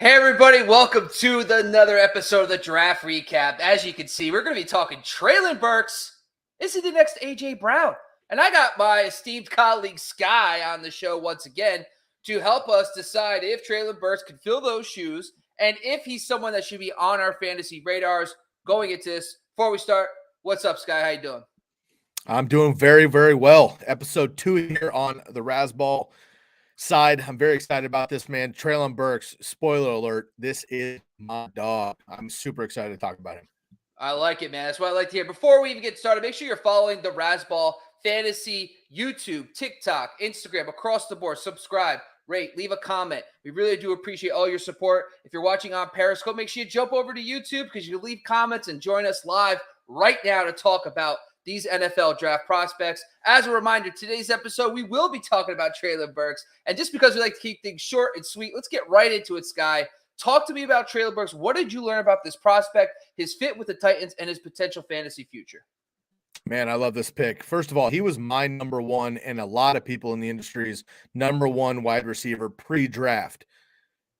Hey everybody, welcome to another episode of the Draft Recap. As you can see, we're going to be talking Treylon Burks. Is he the next A.J. Brown? And I got my esteemed colleague Sky on the show once again to help us decide if Treylon Burks can fill those shoes and if he's someone that should be on our fantasy radars going into this. Before we start, what's up, Sky? How you doing? I'm doing very, very well. Episode 2 here on the Razzball side. I'm very excited about this, man. Treylon Burks, spoiler alert, this is my dog. I'm super excited to talk about him. I like it, man. That's what I like to hear. Before we even get started, make sure you're following the Razzball Fantasy YouTube, TikTok, Instagram, across the board. Subscribe, rate, leave a comment. We really do appreciate all your support. If you're watching on Periscope, make sure you jump over to YouTube because you can leave comments and join us live right now to talk about these NFL draft prospects. As a reminder, today's episode, we will be talking about Treylon Burks. And just because we like to keep things short and sweet, let's get right into it, Sky. Talk to me about Treylon Burks. What did you learn about this prospect, his fit with the Titans, and his potential fantasy future? Man, I love this pick. First of all, he was my number one and a lot of people in the industry's number one wide receiver pre-draft.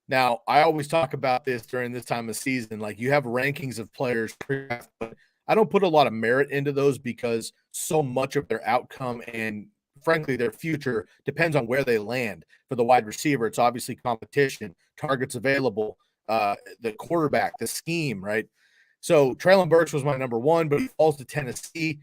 Now, I always talk about this during this time of season. Like, you have rankings of players pre-draft, but I don't put a lot of merit into those because so much of their outcome and, frankly, their future depends on where they land. For the wide receiver, it's obviously competition, targets available, the quarterback, the scheme, right? So Treylon Burks was my number one, but he falls to Tennessee.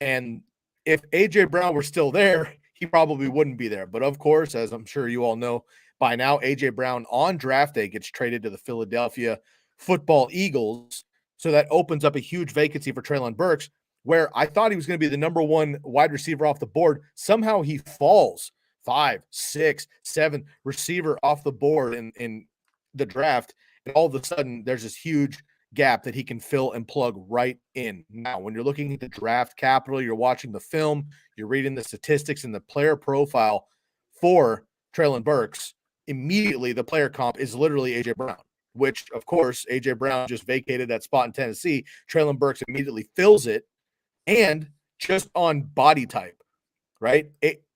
And if A.J. Brown were still there, he probably wouldn't be there. But, of course, as I'm sure you all know by now, A.J. Brown on draft day gets traded to the Philadelphia Football Eagles. So that opens up a huge vacancy for Treylon Burks, where I thought he was going to be the number one wide receiver off the board. Somehow he falls 5, 6, 7 receiver off the board in the draft. And all of a sudden, there's this huge gap that he can fill and plug right in. Now, when you're looking at the draft capital, you're watching the film, you're reading the statistics and the player profile for Treylon Burks, immediately the player comp is literally A.J. Brown, which, of course, A.J. Brown just vacated that spot in Tennessee. Treylon Burks immediately fills it, and just on body type, right?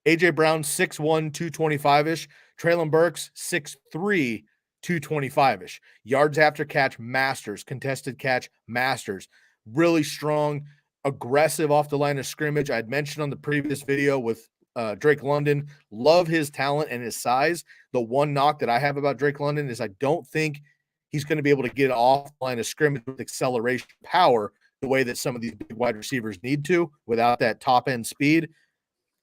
A.J. Brown, 6'1", 225-ish. Treylon Burks, 6'3", 225-ish. Yards after catch, masters. Contested catch, masters. Really strong, aggressive off the line of scrimmage. I had mentioned on the previous video with Drake London, love his talent and his size. The one knock that I have about Drake London is I don't think he's going to be able to get off the line of scrimmage with acceleration power the way that some of these big wide receivers need to without that top-end speed.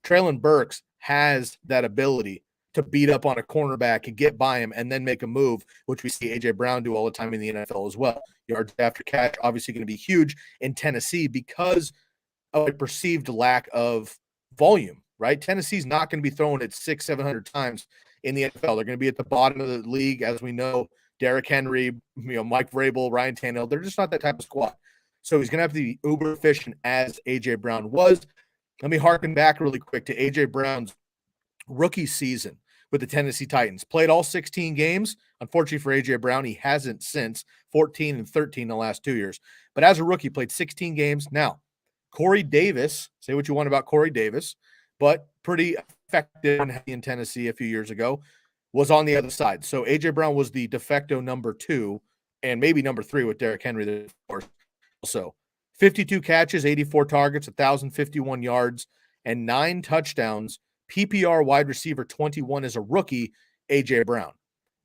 Treylon Burks has that ability to beat up on a cornerback and get by him and then make a move, which we see A.J. Brown do all the time in the NFL as well. Yards after catch, obviously going to be huge in Tennessee because of a perceived lack of volume, right? Tennessee's not going to be throwing it 600-700 times in the NFL. They're going to be at the bottom of the league, as we know. Derrick Henry, Mike Vrabel, Ryan Tannehill, they're just not that type of squad. So he's going to have to be uber efficient as A.J. Brown was. Let me harken back really quick to A.J. Brown's rookie season with the Tennessee Titans. Played all 16 games. Unfortunately for A.J. Brown, he hasn't since. 14 and 13 the last 2 years. But as a rookie, played 16 games. Now, Corey Davis, say what you want about Corey Davis, but pretty effective in Tennessee a few years ago, was on the other side. So A.J. Brown was the de facto number 2 and maybe number 3 with Derrick Henry, of course. Also, 52 catches, 84 targets, 1,051 yards, and 9 touchdowns. PPR wide receiver 21 as a rookie, A.J. Brown.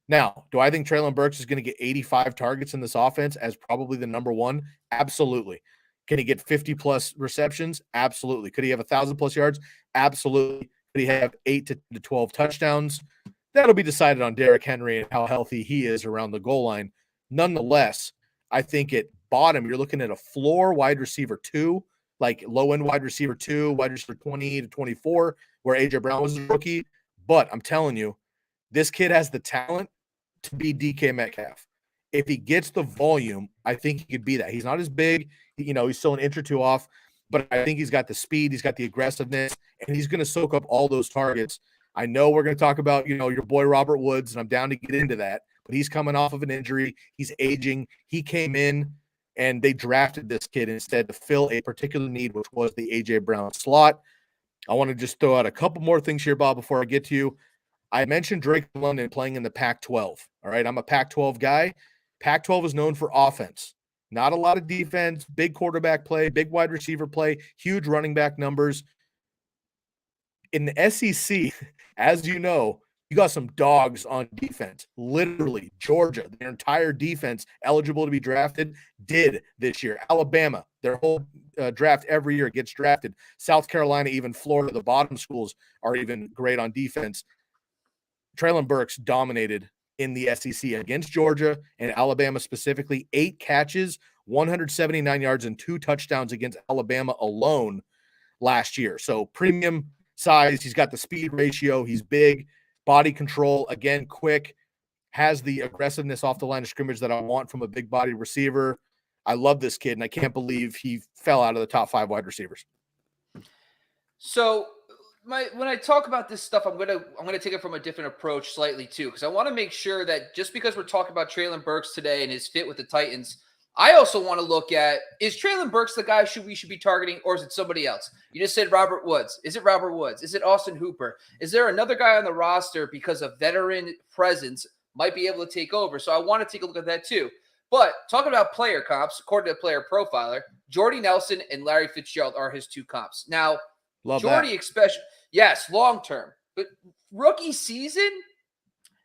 Now, do I think Treylon Burks is going to get 85 targets in this offense as probably the number one? Absolutely. Can he get 50-plus receptions? Absolutely. Could he have 1,000-plus yards? Absolutely. Could he have 8 to 12 touchdowns? That'll be decided on Derrick Henry and how healthy he is around the goal line. Nonetheless, I think at bottom, you're looking at a floor wide receiver 2, like low-end wide receiver 2, wide receiver 20 to 24, where A.J. Brown was a rookie. But I'm telling you, this kid has the talent to be DK Metcalf. If he gets the volume, I think he could be that. He's not as big. He's still an inch or two off, but I think he's got the speed, he's got the aggressiveness, and he's going to soak up all those targets. I know we're going to talk about, your boy Robert Woods, and I'm down to get into that, but he's coming off of an injury. He's aging. He came in, and they drafted this kid instead to fill a particular need, which was the A.J. Brown slot. I want to just throw out a couple more things here, Bob, before I get to you. I mentioned Drake London playing in the Pac-12. All right, I'm a Pac-12 guy. Pac-12 is known for offense. Not a lot of defense, big quarterback play, big wide receiver play, huge running back numbers. In the SEC, as you know, you got some dogs on defense. Literally, Georgia, their entire defense eligible to be drafted, did this year. Alabama, their whole draft every year gets drafted. South Carolina, even Florida, the bottom schools are even great on defense. Treylon Burks dominated in the SEC against Georgia and Alabama specifically. 8 catches, 179 yards, and 2 touchdowns against Alabama alone last year. So premium size. He's got the speed ratio. He's big, body control, again, quick, has the aggressiveness off the line of scrimmage that I want from a big body receiver. I love this kid, and I can't believe he fell out of the top 5 wide receivers. So when I talk about this stuff, I'm gonna take it from a different approach slightly too, because I want to make sure that just because we're talking about Treylon Burks today and his fit with the Titans, I also want to look at, is Treylon Burks the guy we should be targeting, or is it somebody else? You just said Robert Woods. Is it Robert Woods? Is it Austin Hooper? Is there another guy on the roster because of veteran presence might be able to take over? So I want to take a look at that too. But talking about player comps, according to Player Profiler, Jordy Nelson and Larry Fitzgerald are his 2 comps. Now, Love Jordy, especially, yes, long term, but rookie season,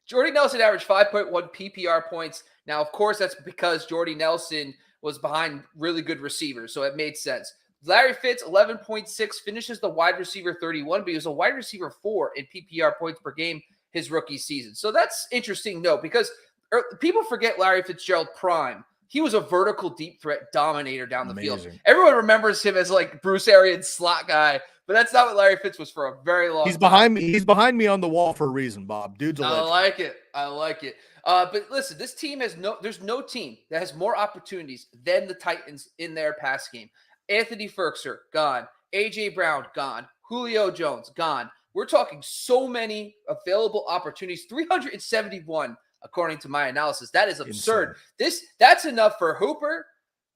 Jordy Nelson averaged 5.1 PPR points. Now, of course, that's because Jordy Nelson was behind really good receivers, so it made sense. Larry Fitz, 11.6, finishes the wide receiver 31, but he was a wide receiver 4 in PPR points per game his rookie season. So that's interesting note, because people forget Larry Fitzgerald prime. He was a vertical deep threat dominator down the field. Everyone remembers him as like Bruce Arians slot guy, but that's not what Larry Fitz was for a very long time. Behind me. He's behind me on the wall for a reason, Bob. Dude's a legend. I like it. But listen, this team there's no team that has more opportunities than the Titans in their pass game. Anthony Firkser, gone. A.J. Brown, gone. Julio Jones, gone. We're talking so many available opportunities, 371 according to my analysis. That is absurd. That's enough for Hooper,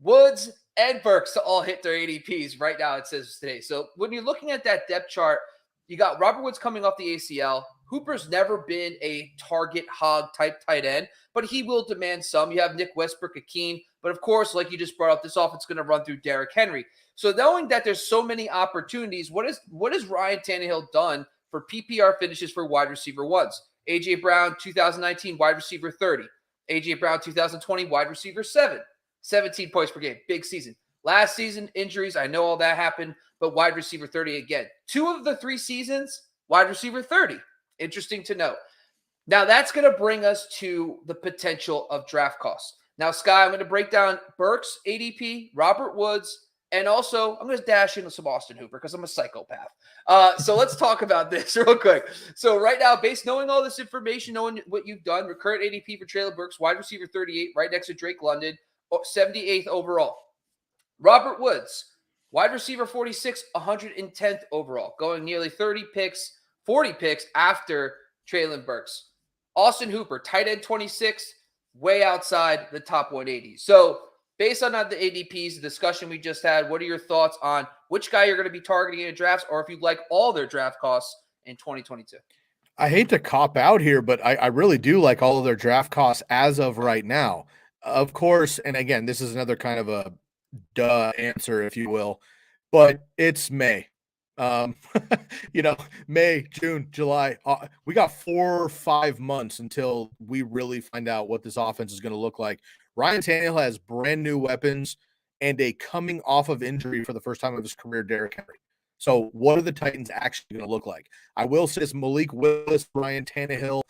Woods, and Burks to all hit their ADPs right now, it says today. So when you're looking at that depth chart, you got Robert Woods coming off the ACL. Hooper's never been a target hog type tight end, but he will demand some. You have Nick Westbrook-Akeen, but of course, like you just brought up, this offense is going to run through Derrick Henry. So knowing that there's so many opportunities, what has Ryan Tannehill done for PPR finishes for wide receiver ones? A.J. Brown, 2019, wide receiver 30. A.J. Brown, 2020, wide receiver 7. 17 points per game. Big season. Last season, injuries. I know all that happened, but wide receiver 30 again. 2 of the 3 seasons, wide receiver 30. Interesting to note. Now, that's going to bring us to the potential of draft costs. Now, Sky, I'm going to break down Burks, ADP, Robert Woods, and also I'm going to dash into some Austin Hooper because I'm a psychopath. So let's talk about this real quick. So right now, knowing all this information, knowing what you've done, recurrent ADP for Treylon Burks, wide receiver 38, right next to Drake London, 78th overall. Robert Woods, wide receiver 46, 110th overall, going nearly 40 picks after Treylon Burks. Austin Hooper, tight end 26, way outside the top 180. So based on the ADPs, the discussion we just had, what are your thoughts on which guy you're going to be targeting in drafts, or if you'd like all their draft costs in 2022? I hate to cop out here, but I really do like all of their draft costs as of right now. Of course, and again, this is another kind of a duh answer, if you will, but it's May. May, June, July. We got 4 or 5 months until we really find out what this offense is going to look like. Ryan Tannehill has brand new weapons and a coming off of injury for the first time of his career, Derrick Henry. So what are the Titans actually going to look like? I will say it's Malik Willis, Ryan Tannehill,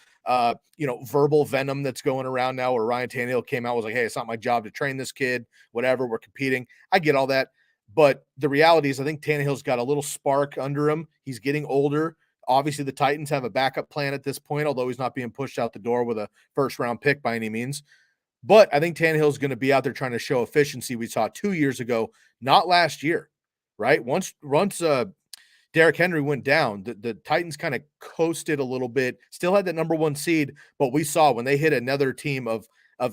verbal venom that's going around now where Ryan Tannehill came out, was like, hey, it's not my job to train this kid, whatever, we're competing. I get all that. But the reality is I think Tannehill's got a little spark under him. He's getting older. Obviously, the Titans have a backup plan at this point, although he's not being pushed out the door with a first-round pick by any means. But I think Tannehill's going to be out there trying to show efficiency we saw 2 years ago, not last year, right? Once Derrick Henry went down, the Titans kind of coasted a little bit, still had that number 1 seed, but we saw when they hit another team of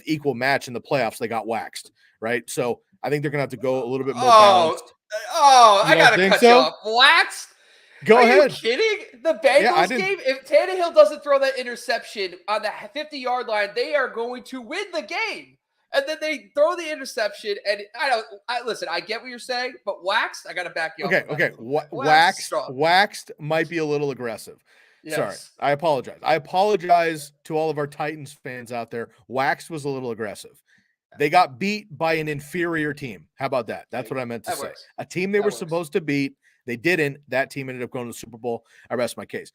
equal match in the playoffs, they got waxed, right? So I think they're going to have to go a little bit more balanced. I got to cut you off. Waxed? Go Are ahead. you kidding? The Yeah, I Bengals didn't. game, if Tannehill doesn't throw that interception on the 50-yard line, they are going to win the game. And then they throw the interception, and listen, I get what you're saying, but waxed, I got to back you up Okay, on that okay. a little bit. Waxed, strong. Waxed might be a little aggressive. Sorry. Yes. I apologize. I apologize to all of our Titans fans out there. Waxed was a little aggressive. They got beat by an inferior team. How about that? That's what I meant to say. Works. A team they That were works. supposed to beat. They didn't. That team ended up going to the Super Bowl. I rest my case.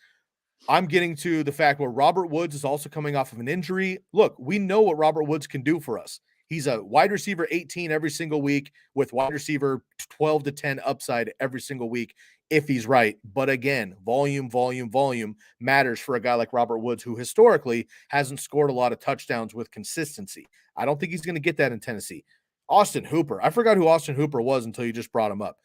I'm getting to the fact where Robert Woods is also coming off of an injury. Look, we know what Robert Woods can do for us. He's a wide receiver 18 every single week with wide receiver 12 to 10 upside every single week if he's right. But again, volume matters for a guy like Robert Woods, who historically hasn't scored a lot of touchdowns with consistency. I don't think he's going to get that in Tennessee. Austin Hooper. I forgot who Austin Hooper was until you just brought him up.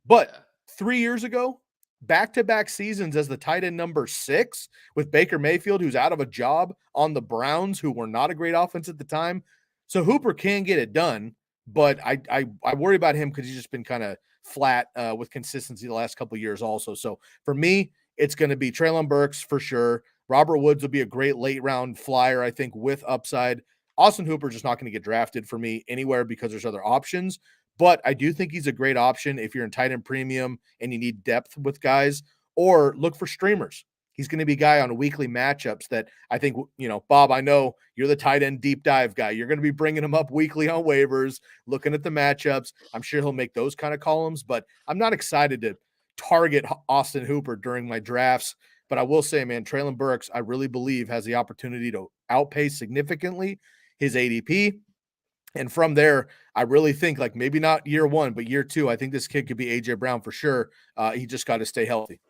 But 3 years ago, back-to-back seasons as the tight end number 6 with Baker Mayfield, who's out of a job on the Browns, who were not a great offense at the time. So Hooper can get it done, but I worry about him because he's just been kind of flat with consistency the last couple of years also. So for me, it's going to be Treylon Burks for sure. Robert Woods will be a great late-round flyer, I think, with upside. Austin Hooper is just not going to get drafted for me anywhere because there's other options. But I do think he's a great option if you're in tight end premium and you need depth with guys, or look for streamers. He's going to be a guy on weekly matchups that I think, Bob, I know you're the tight end deep dive guy. You're going to be bringing him up weekly on waivers, looking at the matchups. I'm sure he'll make those kind of columns, but I'm not excited to target Austin Hooper during my drafts. But I will say, man, Treylon Burks, I really believe has the opportunity to outpace significantly his ADP. And from there, I really think like maybe not year 1, but year 2, I think this kid could be AJ Brown for sure. He just got to stay healthy.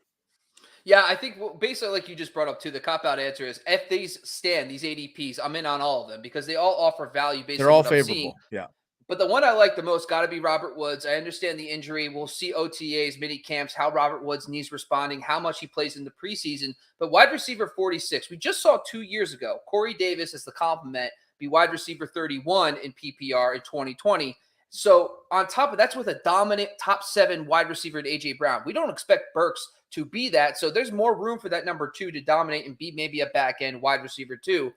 Yeah, I think basically like you just brought up too, the cop-out answer is if these ADPs, I'm in on all of them because they all offer value based They're on all what I'm seeing. favorable. Yeah. But the one I like the most got to be Robert Woods. I understand the injury. We'll see OTAs, mini camps, how Robert Woods' knees responding, how much he plays in the preseason. But wide receiver 46, we just saw 2 years ago, Corey Davis as the complement be wide receiver 31 in PPR in 2020. So on top of that's with a dominant top 7 wide receiver in AJ Brown. We don't expect Burks to be that. So there's more room for that number 2 to dominate and be maybe a back end wide receiver 2.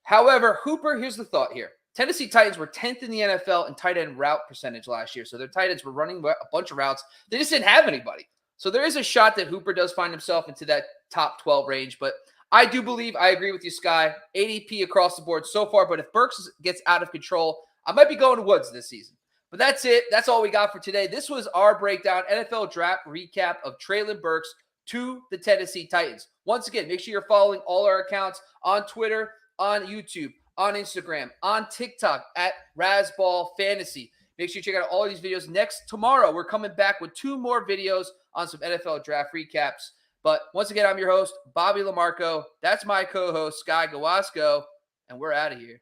However, Hooper, here's the thought here. Tennessee Titans were 10th in the NFL in tight end route percentage last year. So their tight ends were running a bunch of routes. They just didn't have anybody. So there is a shot that Hooper does find himself into that top 12 range. But I do believe, I agree with you, Sky, ADP across the board so far. But if Burks gets out of control, I might be going to Woods this season. But that's it. That's all we got for today. This was our breakdown, NFL draft recap of Treylon Burks to the Tennessee Titans. Once again, make sure you're following all our accounts on Twitter, on YouTube, on Instagram, on TikTok at Razzball Fantasy. Make sure you check out all these videos. Tomorrow, we're coming back with 2 more videos on some NFL draft recaps. But once again, I'm your host, Bobby Lamarco. That's my co-host, Sky Gawasco, and we're out of here.